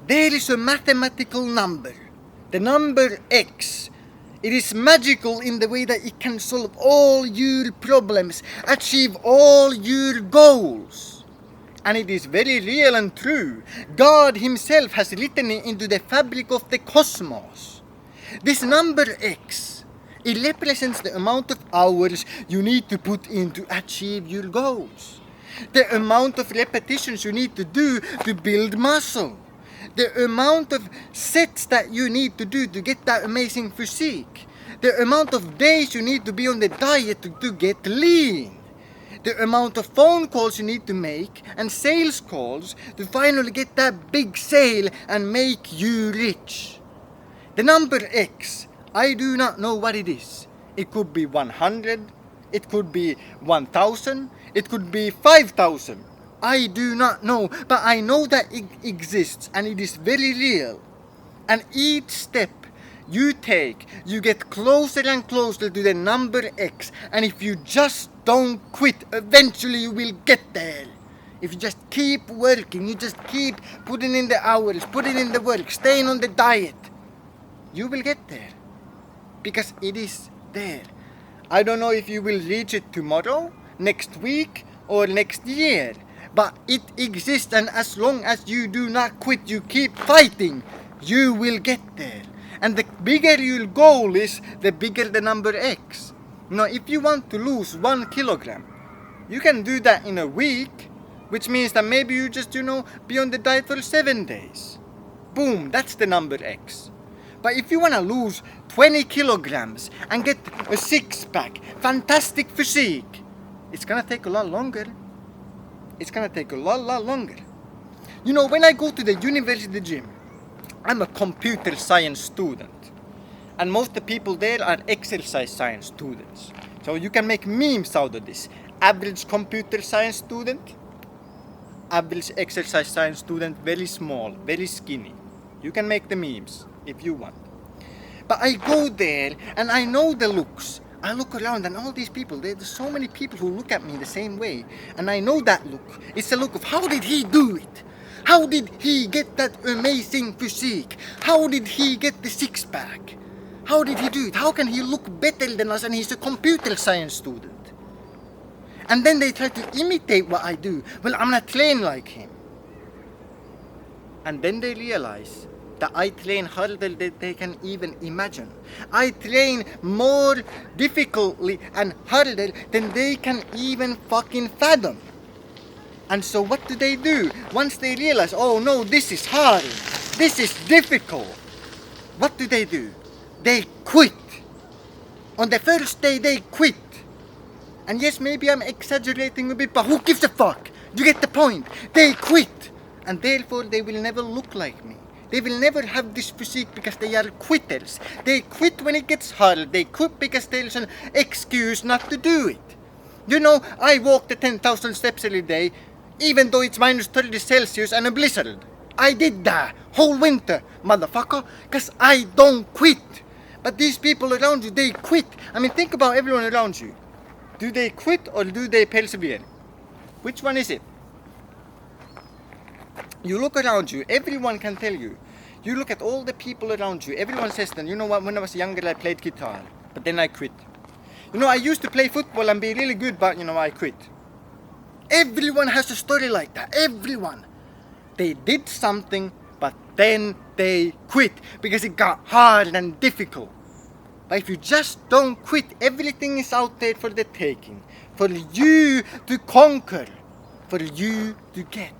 There is a mathematical number, the number X. It is magical in the way that it can solve all your problems, achieve all your goals. And it is very real and true. God himself has written it into the fabric of the cosmos. This number X, it represents the amount of hours you need to put in to achieve your goals. The amount of repetitions you need to do to build muscle. The amount of sets that you need to do to get that amazing physique. The amount of days you need to be on the diet to get lean. The amount of phone calls you need to make and sales calls to finally get that big sale and make you rich. The number X, I do not know what it is. It could be 100, it could be 1000, it could be 5000. I do not know, but I know that it exists and it is very real. And each step you take, you get closer and closer to the number X. And if you just don't quit, eventually you will get there. If you just keep working, you just keep putting in the hours, putting in the work, staying on the diet, you will get there. Because it is there. I don't know if you will reach it tomorrow, next week, or next year. But it exists, and as long as you do not quit, you keep fighting, you will get there. And the bigger your goal is, the bigger the number X. Now, if you want to lose 1 kilogram, you can do that in a week, which means that maybe you just, be on the diet for 7 days. Boom, that's the number X. But if you want to lose 20 kilograms and get a six-pack, fantastic physique, it's going to take a lot longer. It's going to take a lot longer. When I go to the university gym, I'm a computer science student. And most of the people there are exercise science students. So you can make memes out of this. Average computer science student, average exercise science student, very small, very skinny. You can make the memes if you want. But I go there and I know the looks. I look around and all these people, there's so many people who look at me the same way. And I know that look. It's a look of how did he do it? How did he get that amazing physique? How did he get the six-pack? How did he do it? How can he look better than us and he's a computer science student? And then they try to imitate what I do. Well, I'm not trained like him. And then they realize that I train harder than they can even imagine. I train more difficultly and harder than they can even fucking fathom. And so what do? Once they realize, oh no, this is hard, this is difficult, what do? They quit. On the first day they quit. And yes, maybe I'm exaggerating a bit, but who gives a fuck? You get the point. They quit. And therefore they will never look like me. They will never have this physique because they are quitters. They quit when it gets hard. They quit because there's an excuse not to do it. I walk the 10,000 steps every day, even though it's minus 30 Celsius and a blizzard. I did that whole winter, motherfucker, because I don't quit. But these people around you, they quit. I mean, think about everyone around you. Do they quit or do they persevere? Which one is it? You look around you, everyone can tell you. You look at all the people around you, everyone says that, you know what, when I was younger I played guitar, but then I quit. I used to play football and be really good, but I quit. Everyone has a story like that, everyone. They did something, but then they quit because it got hard and difficult. But if you just don't quit, everything is out there for the taking, for you to conquer, for you to get.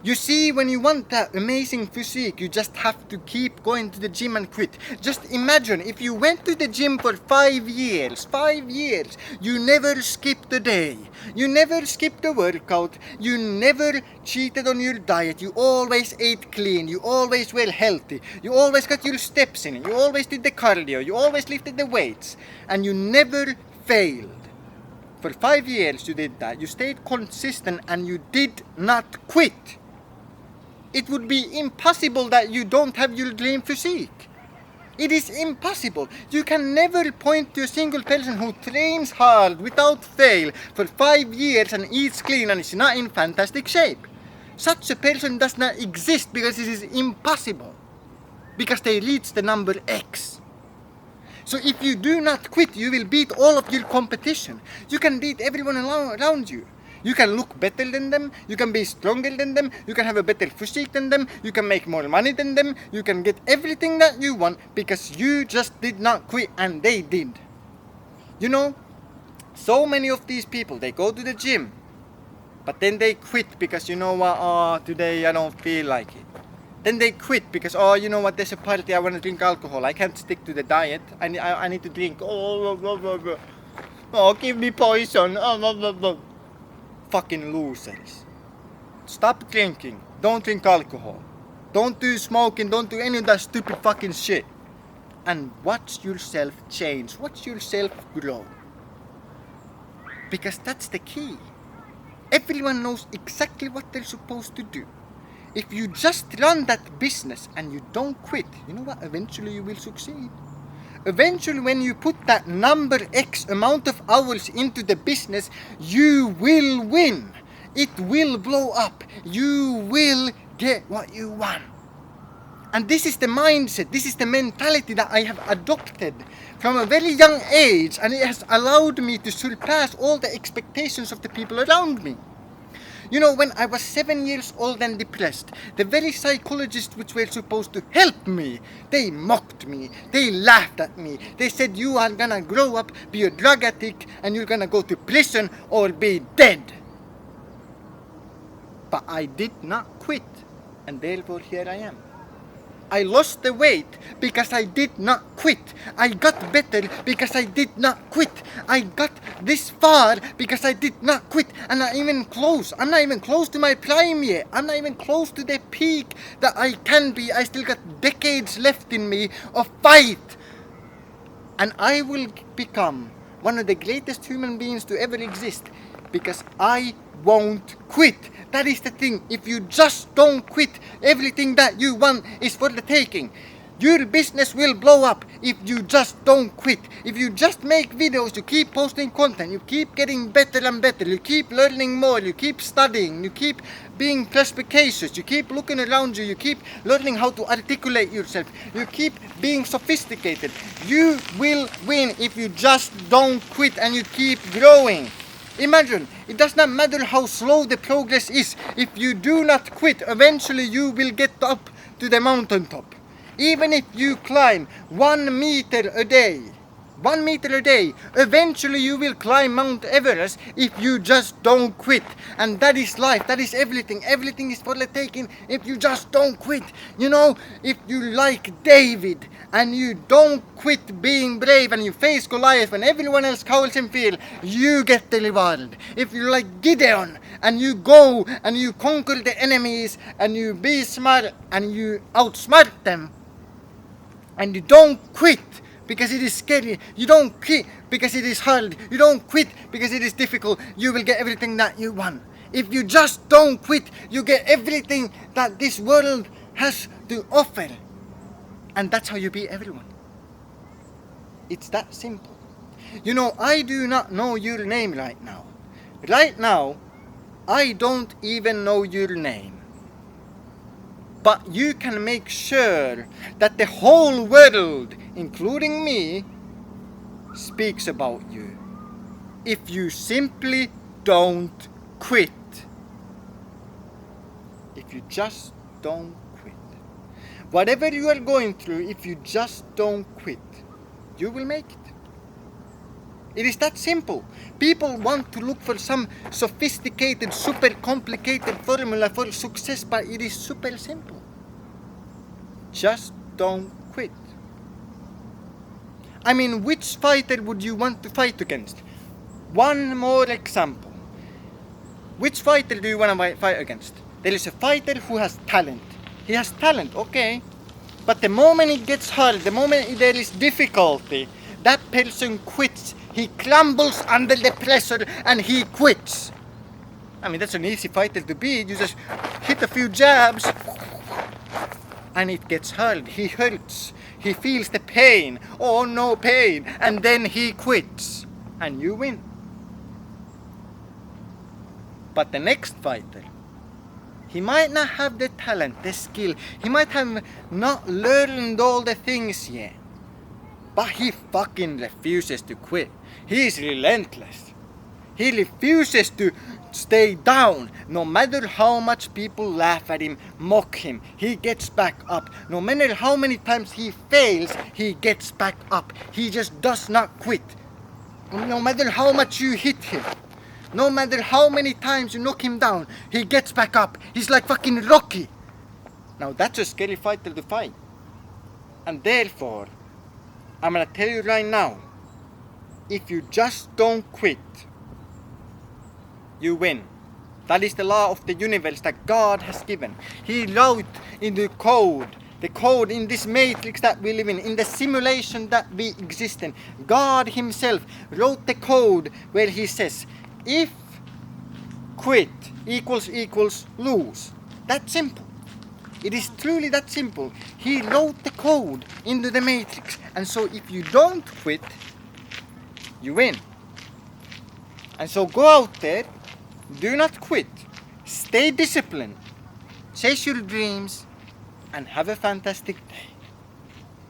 You see, when you want that amazing physique, you just have to keep going to the gym and quit. Just imagine if you went to the gym for 5 years, you never skipped a day, you never skipped a workout, you never cheated on your diet, you always ate clean, you always were healthy, you always got your steps in, you always did the cardio, you always lifted the weights, and you never failed. For 5 years you did that, you stayed consistent and you did not quit. It would be impossible that you don't have your dream physique. It is impossible. You can never point to a single person who trains hard without fail for 5 years and eats clean and is not in fantastic shape. Such a person does not exist because it is impossible. Because they reach the number X. So if you do not quit, you will beat all of your competition. You can beat everyone around you. You can look better than them, you can be stronger than them, you can have a better physique than them, you can make more money than them, you can get everything that you want because you just did not quit and they did. You know, so many of these people, they go to the gym, but then they quit because you know what, oh, today I don't feel like it. Then they quit because, oh, you know what, there's a party, I want to drink alcohol, I can't stick to the diet, I need to drink, oh, give me poison, Fucking losers. Stop drinking, don't drink alcohol, don't do smoking, don't do any of that stupid fucking shit. And watch yourself change, watch yourself grow. Because that's the key. Everyone knows exactly what they're supposed to do. If you just run that business and you don't quit, you know what? Eventually you will succeed. Eventually when you put that number X amount of hours into the business, you will win. It will blow up. You will get what you want. And this is the mindset, this is the mentality that I have adopted from a very young age, and it has allowed me to surpass all the expectations of the people around me. You know, when I was 7 years old and depressed, the very psychologists which were supposed to help me, they mocked me, they laughed at me, they said you are gonna grow up, be a drug addict, and you're gonna go to prison or be dead. But I did not quit, and therefore here I am. I lost the weight because I did not quit. I got better because I did not quit. I got this far because I did not quit. And I'm not even close to my prime yet. I'm not even close to the peak that I can be. I still got decades left in me of fight. And I will become one of the greatest human beings to ever exist because I won't quit. That is the thing. If you just don't quit, everything that you want is for the taking. Your business will blow up if you just don't quit. If you just make videos, you keep posting content, you keep getting better and better, you keep learning more, you keep studying, you keep being perspicacious, you keep looking around you, you keep learning how to articulate yourself, you keep being sophisticated. You will win if you just don't quit and you keep growing. Imagine, it does not matter how slow the progress is. If you do not quit, eventually you will get up to the mountaintop. Even if you climb 1 meter a day, eventually you will climb Mount Everest if you just don't quit. And that is life, that is everything. Everything is for the taking if you just don't quit. You know, if you like David and you don't quit being brave and you face Goliath when everyone else cowers in fear, you get the reward. If you like Gideon and you go and you conquer the enemies and you be smart and you outsmart them, and you don't quit because it is scary, you don't quit because it is hard, you don't quit because it is difficult, you will get everything that you want. If you just don't quit, you get everything that this world has to offer. And that's how you beat everyone. It's that simple. You know, I do not know your name right now. Right now, I don't even know your name. But you can make sure that the whole world, including me, speaks about you. If you simply don't quit. If you just don't quit. Whatever you are going through, if you just don't quit, you will make it. It is that simple. People want to look for some sophisticated, super complicated formula for success, but it is super simple. Just don't quit. I mean, which fighter would you want to fight against? One more example. Which fighter do you want to fight against? There is a fighter who has talent. He has talent, okay. But the moment it gets hard, the moment there is difficulty, that person quits. He crumbles under the pressure and he quits. I mean, that's an easy fighter to beat. You just hit a few jabs and it gets hard. He hurts. He feels the pain. Oh no, pain. And then he quits. And you win. But the next fighter, He might not have the talent, the skill. He might have not learned all the things yet. But he fucking refuses to quit. He is relentless. He refuses to stay down. No matter how much people laugh at him, mock him, he gets back up. No matter how many times he fails, he gets back up. He just does not quit. No matter how much you hit him, no matter how many times you knock him down, he gets back up. He's like fucking Rocky. Now that's a scary fighter to fight. And therefore, I'm gonna tell you right now, if you just don't quit, you win. That is the law of the universe that God has given. He wrote in the code in this matrix that we live in the simulation that we exist in. God himself wrote the code where he says, if quit equals lose. That's simple. It is truly that simple. He wrote the code into the matrix. And so if you don't quit, you win. And so go out there, do not quit, stay disciplined, chase your dreams, and have a fantastic day.